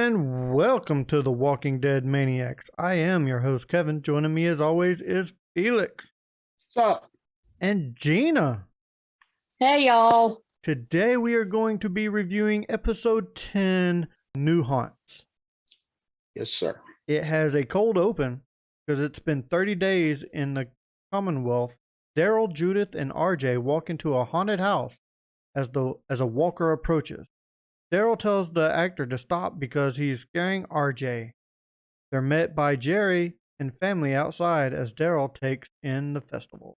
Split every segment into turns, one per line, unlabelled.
And welcome to the Walking Dead Maniacs. I am your host, Kevin. Joining me as always is Felix.
What's up?
And Gina.
Hey, y'all.
Today we are going to be reviewing episode 10, New Haunts.
Yes, sir.
It has a cold open because it's been 30 days in the Commonwealth. Daryl, Judith, and RJ walk into a haunted house as a walker approaches. Daryl tells the actor to stop because he's scaring RJ. They're met by Jerry and family outside as Daryl takes in the festival.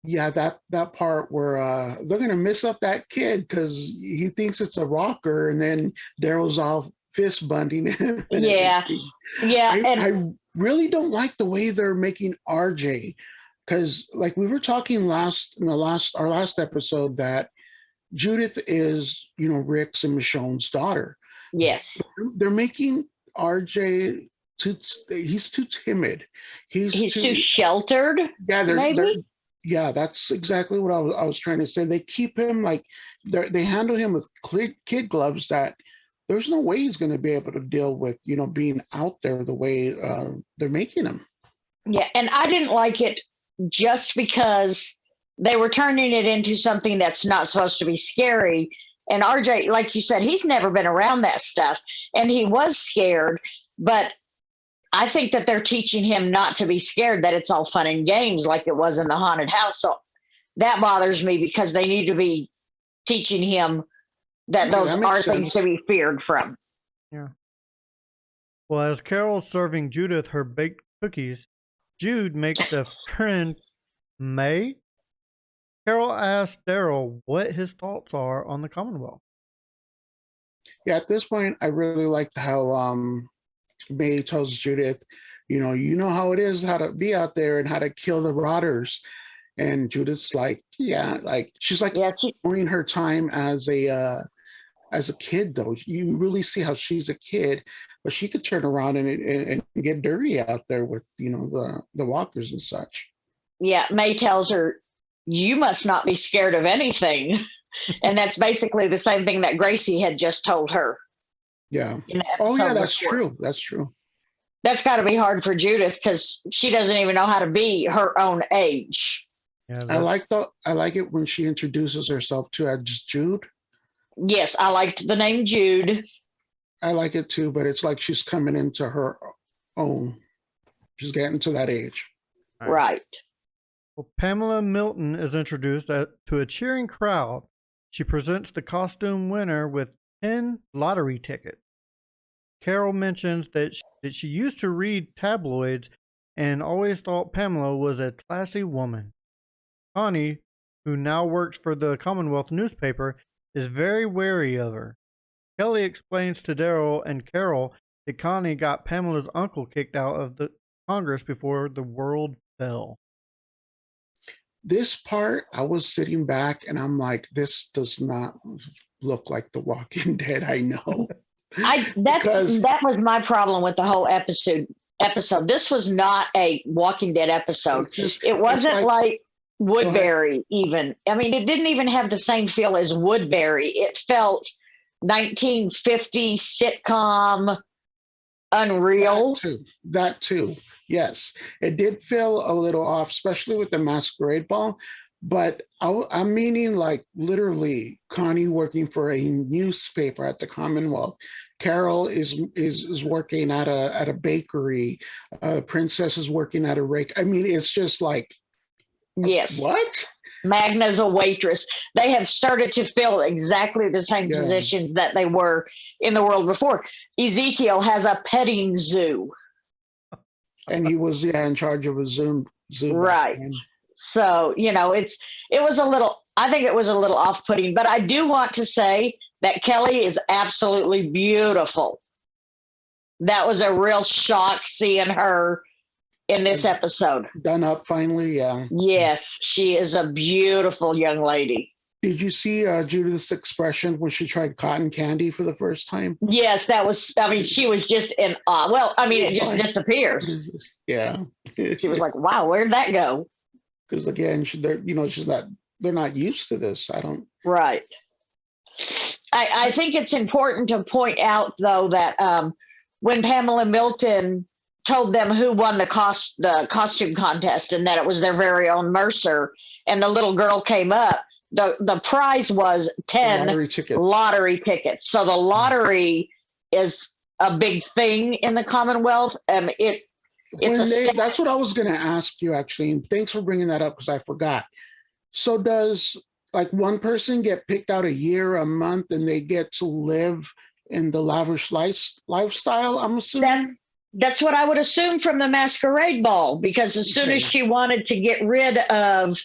Yeah, that part where they're gonna miss up that kid because he thinks it's a rocker, and then Daryl's all fist bumping him.
Yeah,
I really don't like the way they're making RJ, because like we were talking our last episode that Judith is, Rick's and Michonne's daughter.
Yes.
They're making RJ he's too timid. He's
too sheltered.
Yeah, that's exactly what I was trying to say. They keep him like they handle him with kid gloves that there's no way he's going to be able to deal with, being out there the way they're making him.
Yeah, and I didn't like it just because they were turning it into something that's not supposed to be scary. And RJ, like you said, he's never been around that stuff. And he was scared. But I think that they're teaching him not to be scared, that it's all fun and games like it was in the haunted house. So that bothers me because they need to be teaching him that those are things to be feared from.
Yeah. Well, as Carol's serving Judith her baked cookies, Jude makes a friend, May. Carol asks Daryl what his thoughts are on the Commonwealth.
Yeah, at this point, I really liked how May tells Judith, you know how it is, how to be out there and how to kill the rotters. And Judith's like, yeah, like she's like enjoying her time as a kid, though. You really see how she's a kid, but she could turn around and get dirty out there with, the walkers and such.
Yeah, May tells her, you must not be scared of anything. And that's basically the same thing that Gracie had just told her.
Yeah. Oh, yeah, that's true. That's true.
That's got to be hard for Judith because she doesn't even know how to be her own age.
Yeah,
I like it when she introduces herself to as Jude.
Yes, I liked the name Jude.
I like it too, but it's like she's coming into her own. She's getting to that age.
Right.
Well, Pamela Milton is introduced to a cheering crowd. She presents the costume winner with 10 lottery tickets. Carol mentions that she used to read tabloids and always thought Pamela was a classy woman. Connie, who now works for the Commonwealth newspaper, is very wary of her. Kelly explains to Daryl and Carol that Connie got Pamela's uncle kicked out of the Congress before the world fell.
This part, I was sitting back and I'm like, this does not look like The Walking Dead. I know.
That was my problem with the whole episode. This was not a Walking Dead episode. It wasn't like Woodbury even. I mean, it didn't even have the same feel as Woodbury. It felt 1950 sitcom unreal.
That too. Yes. It did feel a little off, especially with the masquerade ball. But I'm meaning like literally Connie working for a newspaper at the Commonwealth. Carol is working at a bakery. Princess is working at a rake. I mean, it's just like,
yes.
What?
Magna's a waitress. They have started to fill exactly the same positions that they were in the world before. Ezekiel has a petting zoo.
And he was in charge of a zoo.
Right. So, I think it was a little off-putting, but I do want to say that Kelly is absolutely beautiful. That was a real shock seeing her in this episode.
Done up finally, yeah.
Yes, she is a beautiful young lady.
Did you see Judith's expression when she tried cotton candy for the first time?
Yes, she was just in awe. Well, it just disappeared.
Yeah.
She was like, wow, where'd that go?
Because again, they're not used to this.
Right. I think it's important to point out, though, that when Pamela Milton told them who won the costume contest and that it was their very own Mercer, and the little girl came up, the prize was 10 lottery tickets. So the lottery is a big thing in the Commonwealth.
That's what I was going to ask you, actually. And thanks for bringing that up, because I forgot. So does like one person get picked out a year, a month, and they get to live in the lavish lifestyle, I'm assuming?
That's what I would assume from the masquerade ball, because as soon as she wanted to get rid of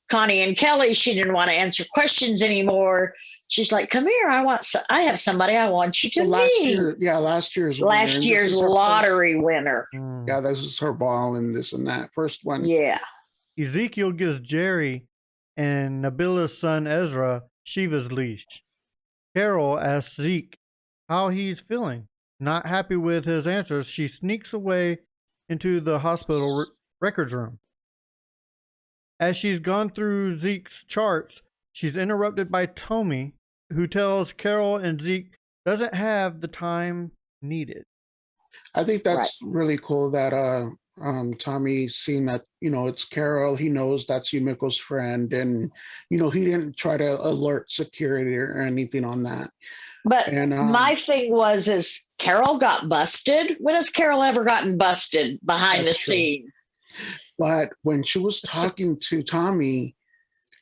Connie and Kelly, she didn't want to answer questions anymore. She's like, "Come here, I have somebody I want you to meet."
Last year's
lottery winner.
Yeah, this is her ball and this and that. First one.
Yeah.
Ezekiel gives Jerry and Nabila's son Ezra Shiva's leash. Carol asks Zeke how he's feeling. Not happy with his answers, she sneaks away into the hospital records room. As she's gone through Zeke's charts, she's interrupted by Tommy, who tells Carol and Zeke doesn't have the time needed.
I think that's really cool that Tommy seen that, it's Carol. He knows that's Yumiko's friend, and he didn't try to alert security or anything on that.
But my thing is Carol got busted. When has Carol ever gotten busted behind the scene?
But when she was talking to Tommy,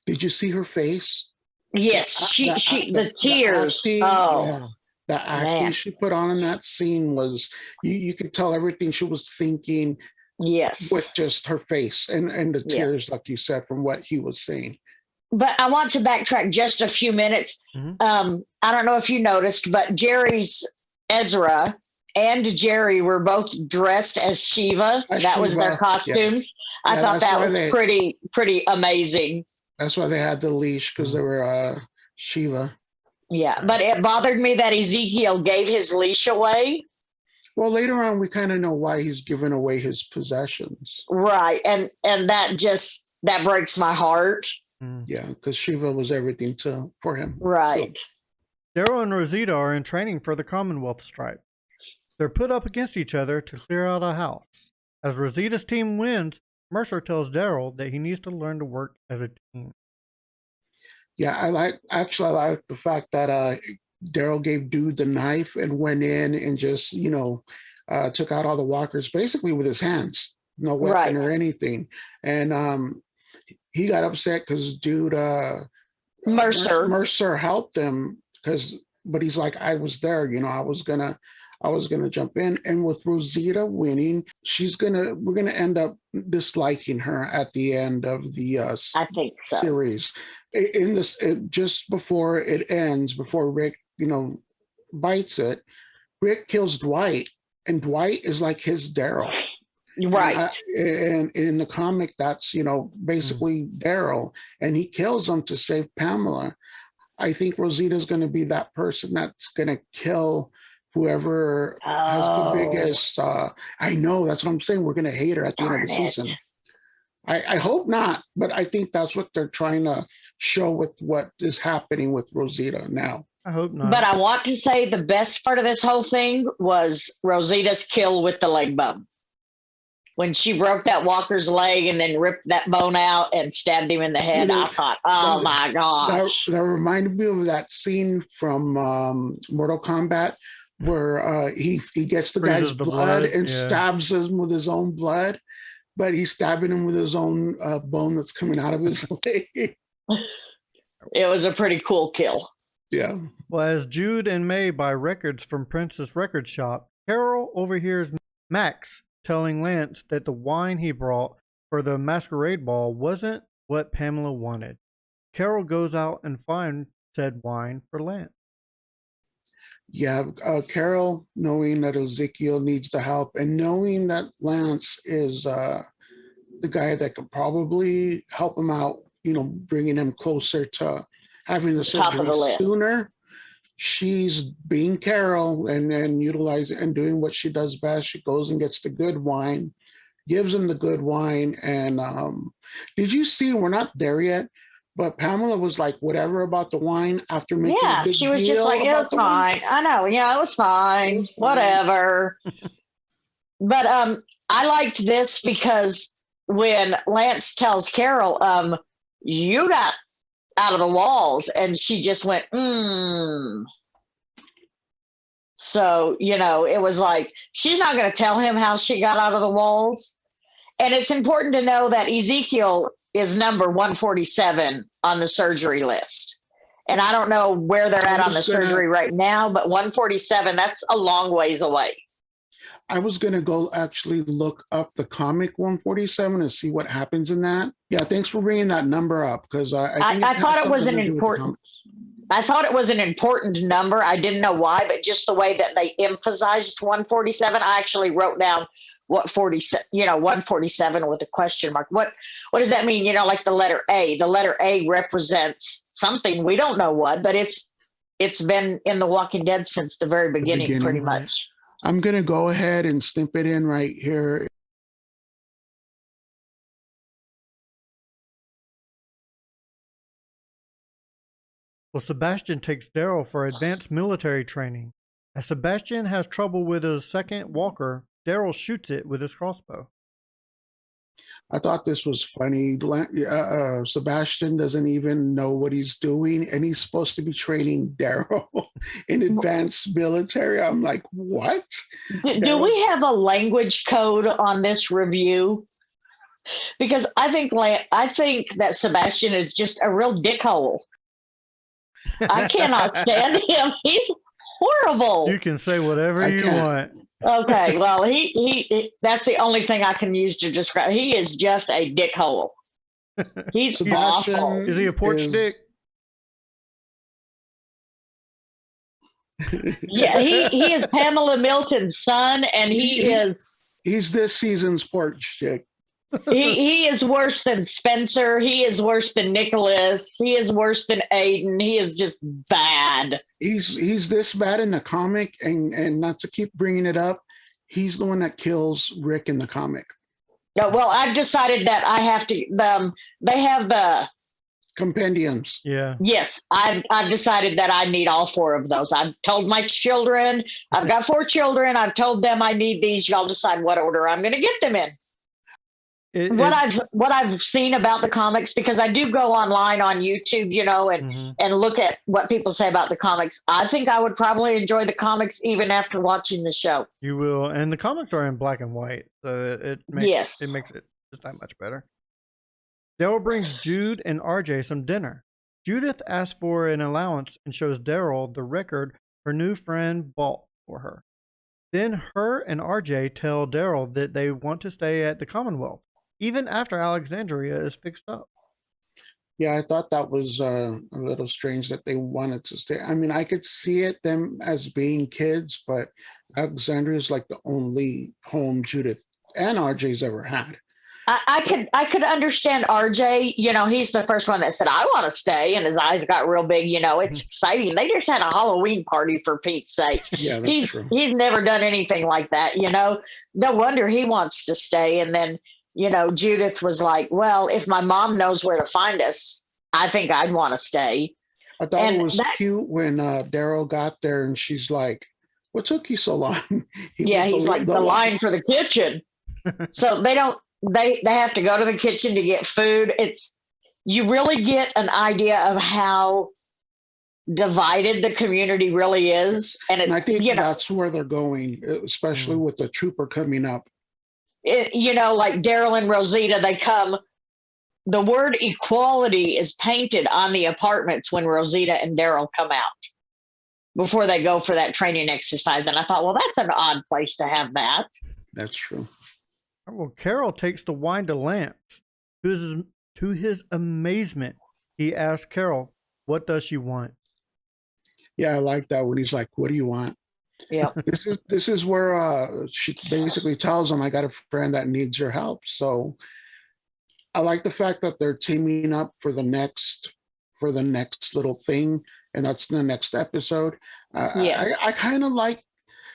did you see her face?
Yes, the tears.
The acting she put on in that scene was, you could tell everything she was thinking.
Yes,
with just her face and the tears, like you said, from what he was saying.
But I want to backtrack just a few minutes. Mm-hmm. I don't know if you noticed, but Ezra and Jerry were both dressed as Shiva. That was their costumes. Yeah. I thought that was pretty amazing.
That's why they had the leash, because they were Shiva.
Yeah, but it bothered me that Ezekiel gave his leash away.
Well, later on, we kind of know why he's given away his possessions.
Right, and that breaks my heart.
Yeah, because Shiva was everything for him.
Right.
Daryl and Rosita are in training for the Commonwealth stripe. They're put up against each other to clear out a house. As Rosita's team wins, Mercer tells Daryl that he needs to learn to work as a team.
Yeah, I like the fact that Daryl gave Dude the knife and went in and just, took out all the walkers basically with his hands, no weapon or anything. And he got upset because Dude Mercer helped him but he's like, I was there, I was gonna jump in. And with Rosita winning, we're gonna end up disliking her at the end of the
I think so.
series. In this, just before it ends, before Rick, bites it, Rick kills Dwight, and Dwight is like his Daryl.
Right.
And in the comic, that's, basically Daryl, and he kills him to save Pamela. I think Rosita's going to be that person that's going to kill whoever has the biggest. I know, that's what I'm saying. We're going to hate her at the end of the season. I hope not, but I think that's what they're trying to show with what is happening with Rosita now.
I hope not.
But I want to say the best part of this whole thing was Rosita's kill with the leg bone. When she broke that walker's leg and then ripped that bone out and stabbed him in the head, I thought, my God.
That reminded me of that scene from Mortal Kombat where he gets the guy's blood and stabs him with his own blood, but he's stabbing him with his own bone that's coming out of his leg.
It was a pretty cool kill.
Yeah.
Well, as Jude and May buy records from Prince's record shop, Carol overhears Max telling Lance that the wine he brought for the masquerade ball wasn't what Pamela wanted. Carol goes out and finds said wine for Lance.
Yeah, Carol, knowing that Ezekiel needs the help and knowing that Lance is the guy that could probably help him out, bringing him closer to having the surgery sooner. She's being Carol and utilizing and doing what she does best. She goes and gets the good wine, gives him the good wine. And did you see, we're not there yet, But Pamela was like, whatever about the wine after making a
Yeah,
big
she was just
deal
like, it was
about the wine.
fine. I know, it was fine.
It was fine.
Whatever. But I liked this because when Lance tells Carol, you got out of the walls, and she just went, So, it was like, she's not going to tell him how she got out of the walls. And it's important to know that Ezekiel is number 147 on the surgery list. And I don't know where they're at on the surgery right now, but 147, that's a long ways away.
I was going to go actually look up the comic 147 and see what happens in that. Yeah, thanks for bringing that number up, because I
thought it was an important. I thought it was an important number. I didn't know why, but just the way that they emphasized 147, I actually wrote down what 147 with a question mark. What does that mean? Like the letter A. The letter A represents something, we don't know what, but it's been in The Walking Dead since the very beginning pretty much.
Right. I'm going to go ahead and snip it in right here.
Well, Sebastian takes Daryl for advanced military training. As Sebastian has trouble with his second walker, Daryl shoots it with his crossbow.
I thought this was funny. Sebastian doesn't even know what he's doing, and he's supposed to be training Daryl in advanced military. I'm like, what?
Do we have a language code on this review? Because I think that Sebastian is just a real dickhole. I cannot stand him. He's horrible.
You can say whatever you want.
Okay, well, he that's the only thing I can use to describe. He is just a dickhole. He's awful.
Is he a porch dick?
Yeah, he is Pamela Milton's son, and
he's this season's porch dick.
He is worse than Spencer. He is worse than Nicholas. He is worse than Aiden. He is just bad.
He's this bad in the comic, and not to keep bringing it up, he's the one that kills Rick in the comic.
No, well, I've decided that I have to. They have the
compendiums.
Yeah.
Yes, I've decided that I need all 4 of those. I've told my children. I've got 4 children. I've told them I need these. Y'all decide what order I'm going to get them in. What I've seen about the comics, because I do go online on YouTube, and look at what people say about the comics. I think I would probably enjoy the comics even after watching the show.
You will, and the comics are in black and white, so it makes it just that much better. Daryl brings Jude and RJ some dinner. Judith asks for an allowance and shows Daryl the record her new friend bought for her. Then her and RJ tell Daryl that they want to stay at the Commonwealth, even after Alexandria is fixed up.
Yeah, I thought that was a little strange that they wanted to stay. I mean, I could see them as being kids, but Alexandria is like the only home Judith and RJ's ever had.
I could understand RJ. He's the first one that said, I want to stay, and his eyes got real big. It's exciting. They just had a Halloween party, for Pete's sake.
Yeah, that's true.
He's never done anything like that. No wonder he wants to stay. And then Judith was like, well, if my mom knows where to find us, I think I'd want to stay.
I thought it was cute when Daryl got there and she's like, what took you so long?
He's like, the line for the kitchen. So they have to go to the kitchen to get food. You really get an idea of how divided the community really is. And
I think that's where they're going, especially with the trooper coming up.
Like Daryl and Rosita, the word equality is painted on the apartments when Rosita and Daryl come out before they go for that training exercise. And I thought, well, that's an odd place to have that.
That's true.
Well, Carol takes the wine to Lance. To his amazement, he asks Carol, what does she want?
Yeah, I like that when he's like, what do you want?
Yeah.
This is where she basically tells him, I got a friend that needs your help. So I like the fact that they're teaming up for the next little thing, and that's the next episode. I kind of like.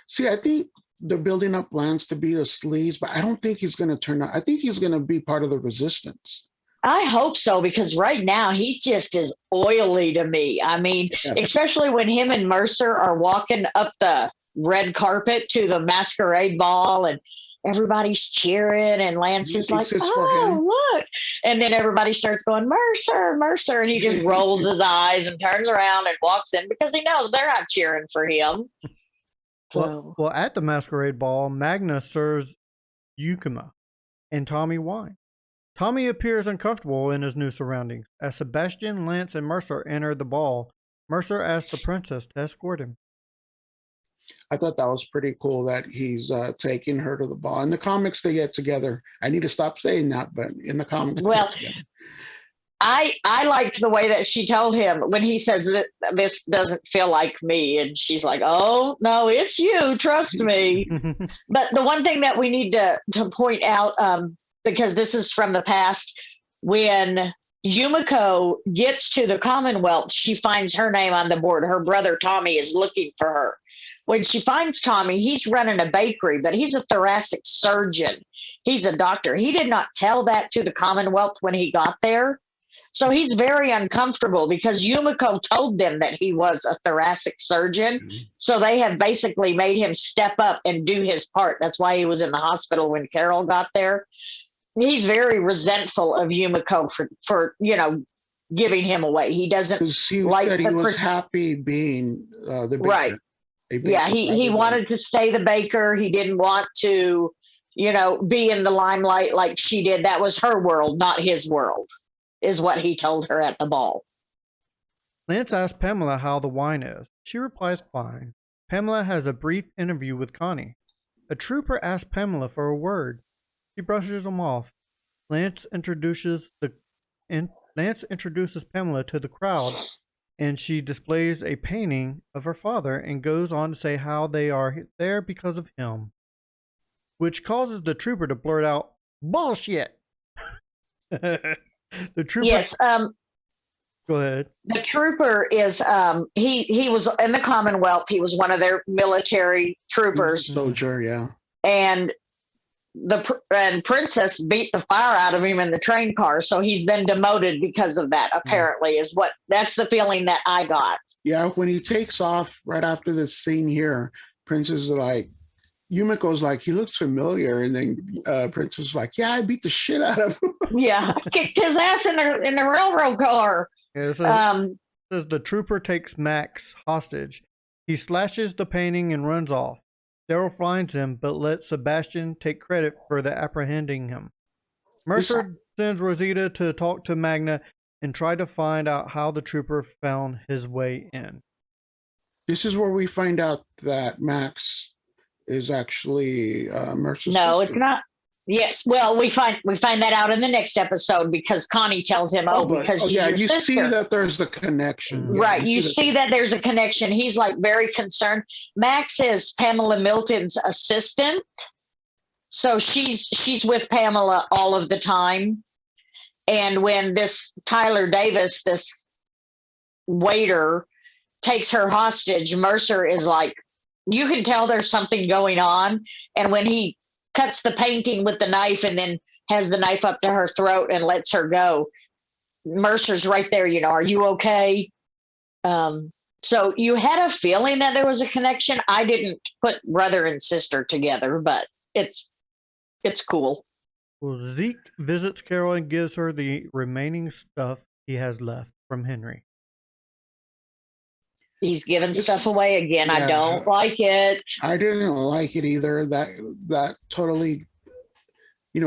See, I think they're building up Lance to be a sleaze, but I don't think he's going to turn out. I think he's going to be part of the resistance.
I hope so, because right now he's just as oily to me. I mean,
Yeah.
especially when him and Mercer are walking up the red carpet to the masquerade ball and everybody's cheering and Lance
He
is like,
thinks it's for him.
oh, look. And then everybody starts going, Mercer, Mercer. And he just rolls his eyes and turns around and walks in because he knows they're not cheering for him.
Well, at the masquerade ball, Magna serves Yukima and Tommy wine. Tommy appears uncomfortable in his new surroundings. As Sebastian, Lance, and Mercer enter the ball, Mercer asks the princess to escort him.
I thought that was pretty cool that he's taking her to the ball. In the comics, they get together. I need to stop saying that, but in the comics, they get together.
I liked the way that she told him when he says that this doesn't feel like me, and she's like, "Oh no, it's you. Trust me." But the one thing that we need to point out, because this is from the past, when Yumiko gets to the Commonwealth, she finds her name on the board. Her brother Tommy is looking for her. When she finds Tommy, he's running a bakery, but he's a thoracic surgeon. He's a doctor. He did not tell that to the Commonwealth when he got there. So he's very uncomfortable because Yumiko told them that he was a thoracic surgeon. Mm-hmm. So they have basically made him step up and do his part. That's why he was in the hospital when Carol got there. He's very resentful of Yumiko for giving him away. He doesn't
like said he was happy being the baker.
Right. Yeah, he wanted to stay the baker. He didn't want to, be in the limelight like she did. That was her world, not his world, is what he told her at the ball.
Lance asks Pamela how the wine is. She replies, fine. Pamela has a brief interview with Connie. A trooper asks Pamela for a word. She brushes him off. Lance introduces Pamela to the crowd, and she displays a painting of her father and goes on to say how they are there because of him, which causes the trooper to blurt out, bullshit. The trooper.
Yes.
Go ahead.
The trooper is he was in the Commonwealth. He was one of their military troopers.
Soldier, yeah.
And Princess beat the fire out of him in the train car, so he's been demoted because of that. Apparently, that's the feeling that I got.
Yeah, when he takes off right after this scene here, Princess is like, Yumiko's like, he looks familiar, and then Princess is like, yeah, I beat the shit out of him.
Yeah, kicked his ass in the railroad car.
Yeah, says the trooper takes Max hostage. He slashes the painting and runs off. Darryl finds him, but lets Sebastian take credit for the apprehending him. Mercer sends Rosita to talk to Magna and try to find out how the trooper found his way in.
This is where we find out that Max is actually Mercer's
No,
sister.
It's not. Yes, well, we find that out in the next episode because Connie tells him,
you
sister.
see that there's the connection. Yeah,
right, you see that there's a connection. He's like very concerned. Max is Pamela Milton's assistant, so she's with Pamela all of the time. And when this Tyler Davis, this waiter, takes her hostage, Mercer is like, you can tell there's something going on. And when he cuts the painting with the knife and then has the knife up to her throat and lets her go, Mercer's right there, are you okay? So you had a feeling that there was a connection. I didn't put brother and sister together, but it's cool.
Well, Zeke visits Carol and gives her the remaining stuff he has left from Henry.
He's giving stuff away again. Yeah, I don't like it.
I didn't like it either. That totally,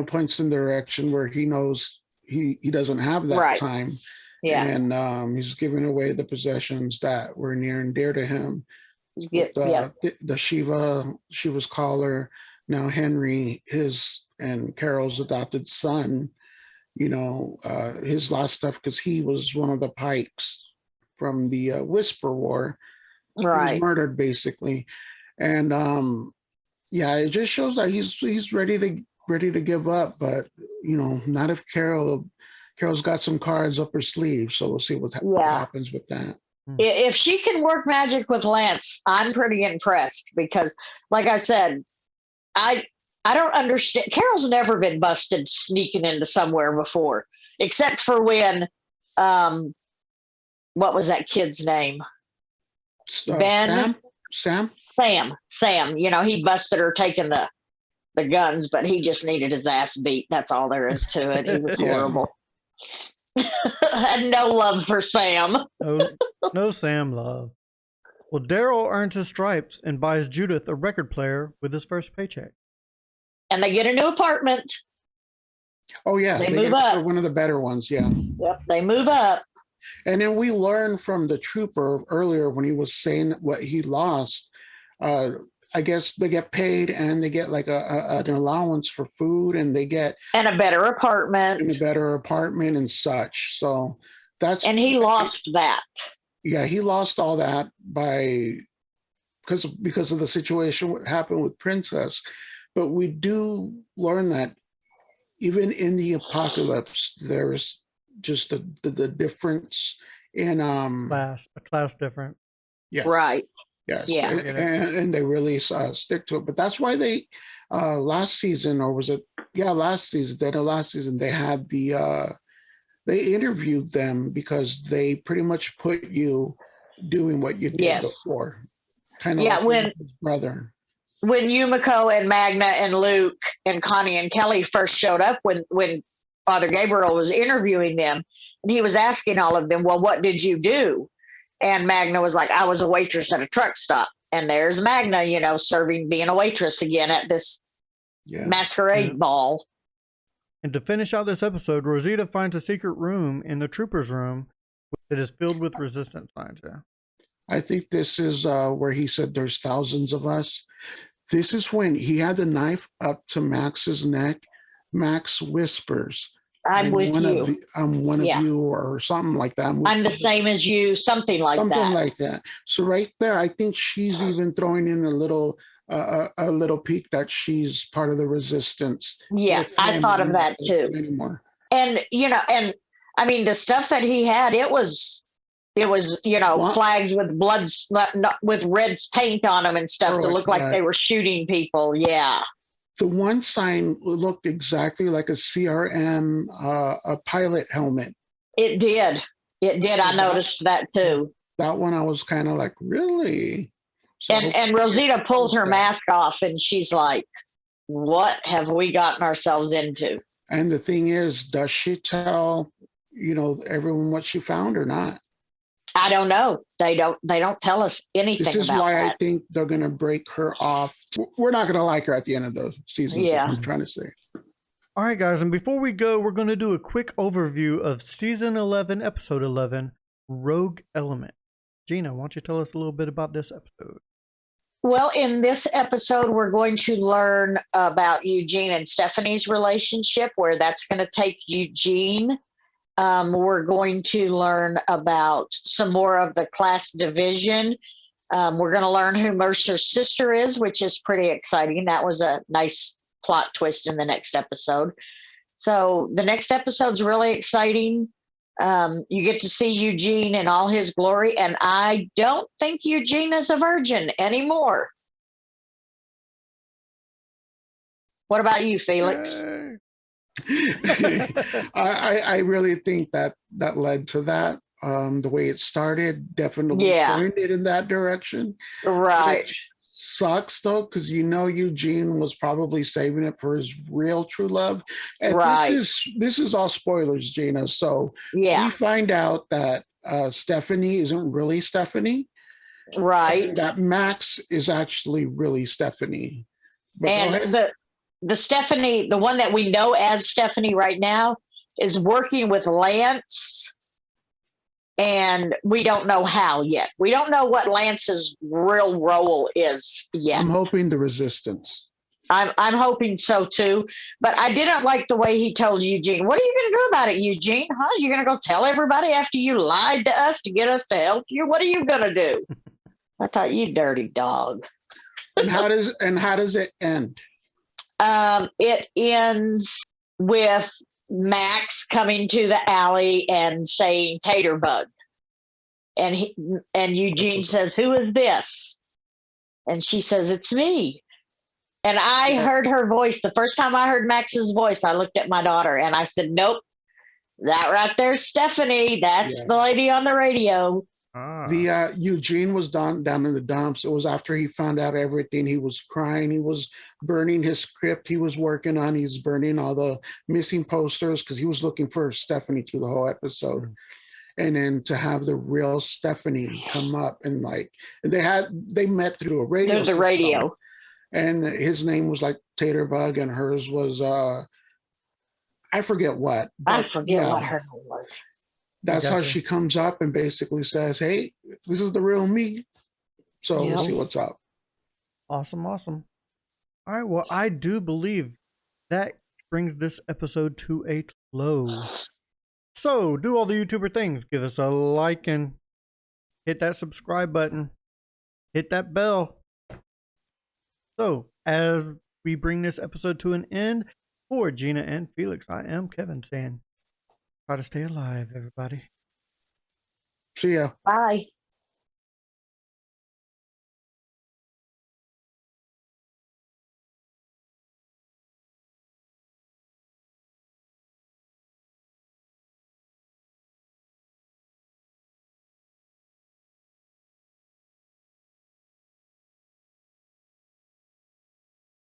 points in the direction where he knows he doesn't have that time.
Yeah.
And he's giving away the possessions that were near and dear to him. The Shiva's collar, now Henry, and Carol's adopted son, his last stuff, because he was one of the Pikes from the Whisper War.
Right.
He was murdered basically. And it just shows that he's ready to give up, but not if Carol's got some cards up her sleeve, so we'll see what happens with that.
If she can work magic with Lance, I'm pretty impressed because, like I said, I don't understand. Carol's never been busted sneaking into somewhere before. except for when, what was that kid's name? Ben?
Sam.
You know, he busted her taking the guns, but he just needed his ass beat. That's all there is to it. He was horrible. Had no love for Sam.
No Sam love. Well, Daryl earns his stripes and buys Judith a record player with his first paycheck.
And they get a new apartment.
Oh yeah,
they move up.
One of the better ones. Yeah.
Yep, they move up.
And then we learned from the trooper earlier when he was saying what he lost. I guess they get paid and they get like an allowance for food, and they get
a better apartment.
And such. So that's,
and he lost that.
Yeah, he lost all that because of the situation what happened with Princess. But we do learn that even in the apocalypse, there's just the difference in
a class difference.
Yeah.
Right.
Yes.
Yeah.
And they really stick to it. But that's why they last season, or was it last season, they had they interviewed them because they pretty much put you doing what you did before. Kind of like
when
his brother.
When Yumiko and Magna and Luke and Connie and Kelly first showed up, when Father Gabriel was interviewing them, and he was asking all of them, well, what did you do? And Magna was like, I was a waitress at a truck stop. And there's Magna, you know, being a waitress again at this masquerade ball.
And to finish out this episode, Rosita finds a secret room in the trooper's room that is filled with resistance signs. Yeah.
I think this is where he said there's thousands of us. This is when he had the knife up to Max's neck. Max whispers,
I'm with you.
I'm one of you, or something like that.
I'm the same as you, something like that.
So right there, I think she's even throwing in a little peek that she's part of the resistance.
Yeah, I thought of that too.
Anymore.
And, you know, and I mean, the stuff that he had, it was, you know, flags with blood, with red paint on them and stuff to look like they were shooting people. Yeah.
The one sign looked exactly like a CRM, a pilot helmet.
It did. I noticed that too.
That one I was kind of like, really? So
and Rosita pulls her mask off and she's like, what have we gotten ourselves into?
And the thing is, does she tell, you know, everyone what she found or not?
I don't know. They don't tell us anything about that. This is why
I think they're going to break her off. We're not going to like her at the end of the season.
Yeah.
I'm trying to say.
All right, guys. And before we go, we're going to do a quick overview of season 11, episode 11, Rogue Element. Gina, why don't you tell us a little bit about this episode?
Well, in this episode, we're going to learn about Eugene and Stephanie's relationship, where that's going to take Eugene. We're going to learn about some more of the class division. We're going to learn who Mercer's sister is, which is pretty exciting. That was a nice plot twist in the next episode. So the next episode's really exciting. You get to see Eugene in all his glory, and I don't think Eugene is a virgin anymore. What about you, Felix?
I really think that led to that. The way it started definitely pointed in that direction.
Right.
It sucks though, because you know Eugene was probably saving it for his real true love. And this is all spoilers, Gina. So we find out that Stephanie isn't really Stephanie.
Right.
That Max is actually really Stephanie. But
and the Stephanie, the one that we know as Stephanie right now, is working with Lance, and we don't know how yet. We don't know what Lance's real role is yet.
I'm hoping the resistance.
I'm hoping so too, but I didn't like the way he told Eugene. What are you going to do about it, Eugene? Huh? You're going to go tell everybody after you lied to us to get us to help you? What are you going to do? I thought, you dirty dog.
And how does it end?
It ends with Max coming to the alley and saying "tater bug," and Eugene says, "Who is this?" And she says, "It's me." And I heard her voice the first time I heard Max's voice. I looked at my daughter and I said, "Nope, That right there's Stephanie. That's
Yeah.
the lady on the radio.
Ah.
The Eugene was down in the dumps. It was after he found out everything. He was crying. He was burning his script he was working on. He's burning all the missing posters because he was looking for Stephanie through the whole episode.
Mm.
And then to have the real Stephanie come up and like they met through a radio.
There's the
system.
radio.
And his name was like Taterbug, and hers was I forget what.
I
but
forget
yeah,
what her name was.
That's how
Gotcha.
she comes up and basically says, "Hey, this is the real me." So
Yeah.
we'll see what's up.
Awesome. All right. Well, I do believe that brings this episode to a close. So, do all the YouTuber things. Give us a like and hit that subscribe button. Hit that bell. So, as we bring this episode to an end, for Gina and Felix, I am Kevin saying, try to stay alive, everybody.
See ya.
Bye.